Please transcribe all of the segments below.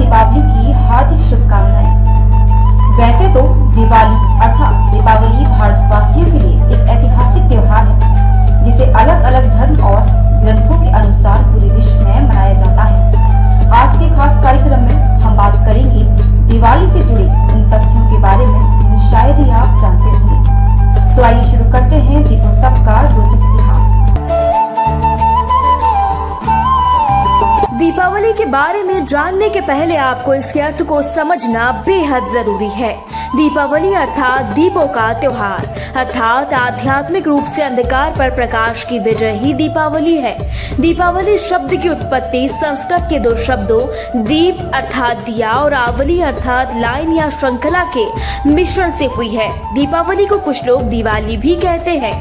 दीपावली की हार्दिक शुभकामनाएं। वैसे तो दिवाली अर्थात दीपावली भारतवासियों के लिए एक ऐतिहासिक त्योहार है, जिसे अलग अलग धर्म और ग्रंथों के अनुसार पूरे विश्व में मनाया जाता है। आज के खास कार्यक्रम में हम बात करेंगे दिवाली से जुड़े उन तथ्यों के बारे में जिन्हें शायद ही आप जानते होंगे। तो आइए शुरू करते हैं दीपोत्सव का रोचक इतिहास। दीपावली के बारे में जानने के पहले आपको इसके अर्थ को समझना बेहद जरूरी है। दीपावली अर्थात दीपों का त्योहार, अर्थात आध्यात्मिक रूप से अंधकार पर प्रकाश की विजय ही दीपावली है। दीपावली शब्द की उत्पत्ति संस्कृत के दो शब्दों दीप अर्थात दिया और आवली अर्थात लाइन या श्रृंखला के मिश्रण से हुई है। दीपावली को कुछ लोग दिवाली भी कहते हैं।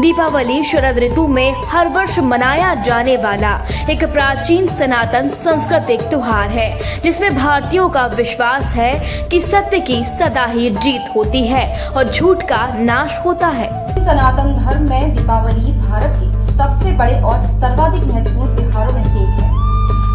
दीपावली शरद ऋतु में हर वर्ष मनाया जाने वाला एक प्राचीन सनातन सांस्कृतिक त्योहार है, जिसमें भारतीयों का विश्वास है कि सत्य की सदा ही जीत होती है और झूठ का नाश होता है। सनातन धर्म में दीपावली भारत के सबसे बड़े और सर्वाधिक महत्वपूर्ण त्योहारों में से एक है।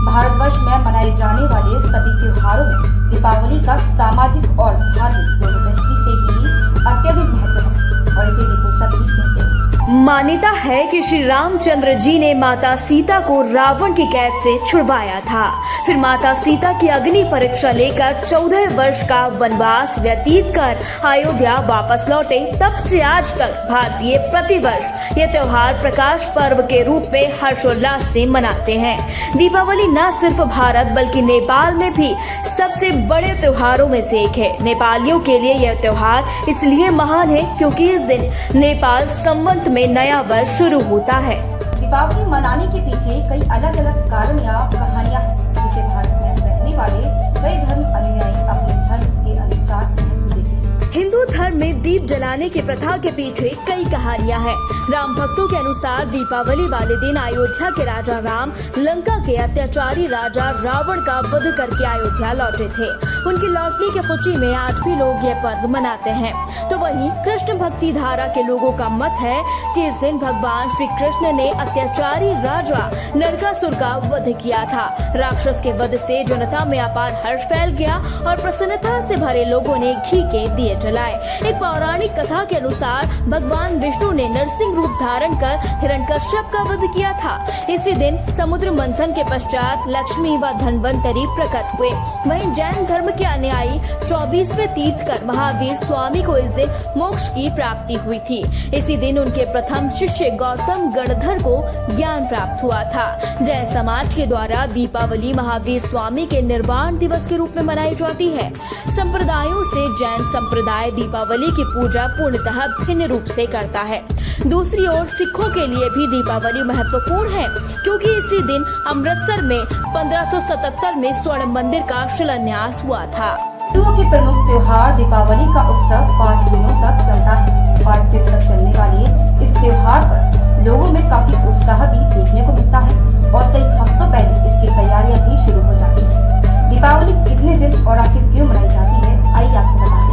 भारतवर्ष में मनाए जाने वाले सभी त्योहारों में दीपावली का सामाजिक और धार्मिक दोनों दृष्टि से ही अत्यधिक महत्व है और इसे दीपोत्सव भी कहते हैं। मान्यता है कि श्री रामचंद्र जी ने माता सीता को रावण की कैद से छुड़वाया था। फिर माता सीता की अग्नि परीक्षा लेकर 14 वर्ष का वनवास व्यतीत कर अयोध्या वापस लौटे। तब से आज तक भारतीय प्रतिवर्ष यह त्योहार प्रकाश पर्व के रूप में हर्षोल्लास से मनाते हैं। दीपावली न सिर्फ भारत बल्कि नेपाल में भी सबसे बड़े त्योहारों में से एक है। नेपालियों के लिए यह त्योहार इसलिए महान है क्योंकि इस दिन नेपाल संवत में नया वर्ष शुरू होता है। दीपावली मनाने के पीछे कई अलग अलग कारण या कहानियां हैं, जिसे भारत में रहने वाले कई धर्म अनुयायी अपने धर्म के अनुसार महत्व देते हैं। हिंदू धर्म में दीप जलाने की प्रथा के पीछे कई कहानियां हैं। राम भक्तों के अनुसार दीपावली वाले दिन अयोध्या के राजा राम लंका के अत्याचारी राजा रावण का वध करके अयोध्या लौटे थे। उनकी लौटने की खुशी में आज भी लोग यह पर्व मनाते हैं। तो वहीं कृष्ण भक्ति धारा के लोगों का मत है कि इस दिन भगवान श्री कृष्ण ने अत्याचारी राजा नरकासुर का वध किया था। राक्षस के वध से जनता में अपार हर्ष फैल गया और प्रसन्नता से भरे लोगों ने घी के दिए जलाए। एक पौराणिक कथा के अनुसार भगवान विष्णु ने नरसिंह रूप धारण कर हिरण्यकश्यप का वध किया था। इसी दिन समुद्र मंथन के पश्चात लक्ष्मी व धन्वंतरी प्रकट हुए। वहीं जैन धर्म के अनुयायी 24वें तीर्थकर महावीर स्वामी को इस दिन मोक्ष की प्राप्ति हुई थी। इसी दिन उनके प्रथम शिष्य गौतम गणधर को ज्ञान प्राप्त हुआ था। जैन समाज के द्वारा दीपावली महावीर स्वामी के निर्वाण दिवस के रूप में मनाई जाती है। संप्रदायों से जैन संप्रदाय दीपावली की पूजा पूर्णतः भिन्न रूप से करता है। दूसरी ओर सिखों के लिए भी दीपावली महत्वपूर्ण है, क्योंकि इसी दिन अमृतसर में 1577 में स्वर्ण मंदिर का शिलान्यास हुआ था। हिंदुओं के प्रमुख त्योहार दीपावली का उत्सव 5 दिनों तक चलता है। 5 दिन तक चलने वाले इस त्योहार पर लोगों में काफी उत्साह भी देखने को मिलता है और कई हफ्तों पहले इसकी तैयारियां भी शुरू हो जाती है। दीपावली कितने दिन और आखिर क्यों मनाई जाती है, आइए आपको बताते हैं।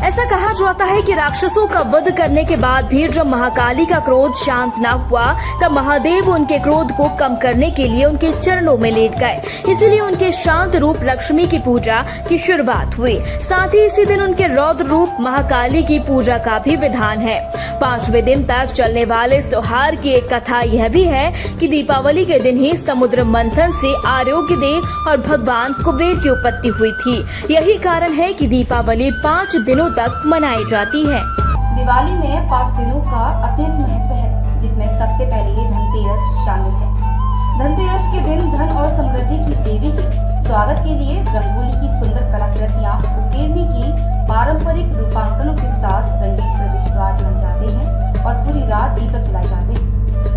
ऐसा कहा जाता है कि राक्षसों का वध करने के बाद भी जब महाकाली का क्रोध शांत न हुआ, तब महादेव उनके क्रोध को कम करने के लिए उनके चरणों में लेट गए। इसीलिए उनके शांत रूप लक्ष्मी की पूजा की शुरुआत हुई। साथ ही इसी दिन उनके रौद्र रूप महाकाली की पूजा का भी विधान है। 5वें दिन तक चलने वाले इस त्योहार की एक कथा यह भी है कि दीपावली के दिन ही समुद्र मंथन से आरोग्य देव और भगवान कुबेर की उत्पत्ति हुई थी। यही कारण है कि दीपावली 5 दिनों तक मनाई जाती है। दिवाली में 5 दिनों का अत्यंत महत्व है, जिसमें सबसे पहले धनतेरस शामिल है। धनतेरस के दिन धन और समृद्धि की देवी के स्वागत के लिए रंगोली की सुंदर कलाकृतियां उकेरने की पारंपरिक रूपांकनों के साथ रंगीन प्रवेश द्वार बन जाते हैं और पूरी रात दीपक जलाए जाते हैं।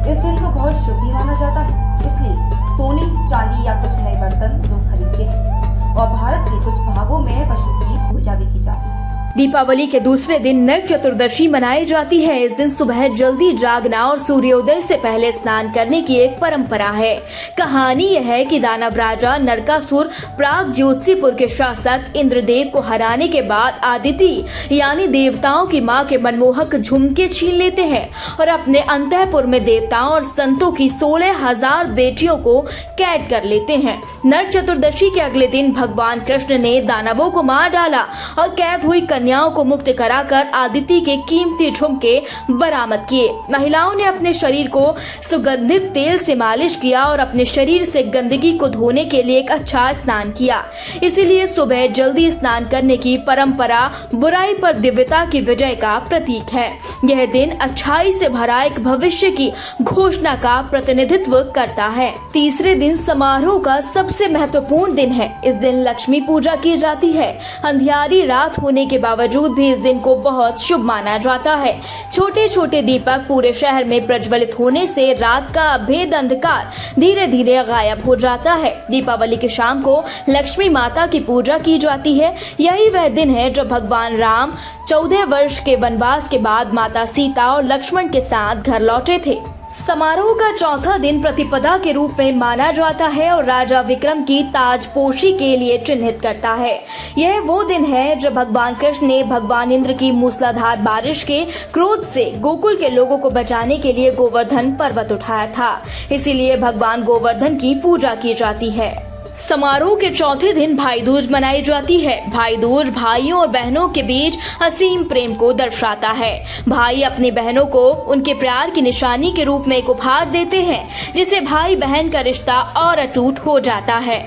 इस दिन को बहुत शुभ भी माना जाता है, इसलिए सोने चांदी या कुछ नए बर्तन लोग खरीदते हैं और भारत के कुछ भागों में पशु की पूजा भी की जाती है। दीपावली के दूसरे दिन नरक चतुर्दशी मनाई जाती है। इस दिन सुबह जल्दी जागना और सूर्योदय से पहले स्नान करने की एक परंपरा है। कहानी यह है कि दानव राजा नरकासुर प्राग ज्योतिषीपुर के शासक इंद्रदेव को हराने के बाद आदिति यानी देवताओं की मां के मनमोहक झुमके छीन लेते हैं और अपने अंतःपुर में देवताओं और संतों की 16,000 बेटियों को कैद कर लेते हैं। नरक चतुर्दशी के अगले दिन भगवान कृष्ण ने दानवों को मार डाला और कैद हुई कन्याओं को मुक्त कराकर आदिति के कीमती झुमके बरामद किए। महिलाओं ने अपने शरीर को सुगंधित तेल से मालिश किया और अपने शरीर से गंदगी को धोने के लिए एक अच्छा स्नान किया। इसीलिए सुबह जल्दी स्नान करने की परंपरा बुराई पर दिव्यता की विजय का प्रतीक है। यह दिन अच्छाई से भरा एक भविष्य की घोषणा का प्रतिनिधित्व करता है। तीसरे दिन समारोह का सबसे महत्वपूर्ण दिन है। इस दिन लक्ष्मी पूजा की जाती है। अंधियारी रात होने के बावजूद भी इस दिन को बहुत शुभ माना जाता है। छोटे छोटे दीपक पूरे शहर में प्रज्वलित होने से रात का अभेद अंधकार धीरे धीरे गायब हो जाता है। दीपावली की शाम को लक्ष्मी माता की पूजा की जाती है। यही वह दिन है जब भगवान राम 14 वर्ष के वनवास के बाद माता सीता और लक्ष्मण के साथ घर लौटे थे। समारोह का चौथा दिन प्रतिपदा के रूप में माना जाता है और राजा विक्रम की ताजपोशी के लिए चिन्हित करता है। यह वो दिन है जब भगवान कृष्ण ने भगवान इंद्र की मूसलाधार बारिश के क्रोध से गोकुल के लोगों को बचाने के लिए गोवर्धन पर्वत उठाया था। इसीलिए भगवान गोवर्धन की पूजा की जाती है। समारोह के चौथे दिन भाई दूज मनाई जाती है। भाई दूज भाइयों और बहनों के बीच असीम प्रेम को दर्शाता है। भाई अपनी बहनों को उनके प्यार की निशानी के रूप में एक उपहार देते हैं, जिससे भाई बहन का रिश्ता और अटूट हो जाता है।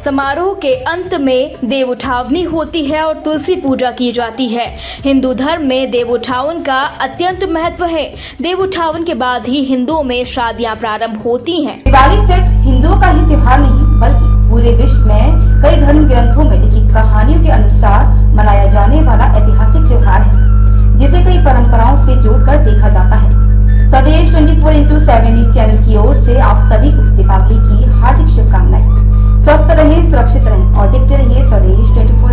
समारोह के अंत में देव उठावनी होती है और तुलसी पूजा की जाती है। हिंदू धर्म में देव उठावन का अत्यंत महत्व है। देव उठावन के बाद ही हिंदुओं में शादियां प्रारंभ होती हैं। दिवाली सिर्फ हिंदुओं का ही त्योहार नहीं, बल्कि पूरे विश्व में कई धर्म ग्रंथों में लिखी कहानियों के अनुसार मनाया जाने वाला ऐतिहासिक त्योहार है, जिसे कई परंपराओं से जोड़कर देखा जाता है। स्वदेश 24x7 न्यूज चैनल की ओर से आप सभी को दीपावली की हार्दिक शुभकामनाएं। स्वस्थ रहें, सुरक्षित रहें और देखते रहिए स्वदेश 24।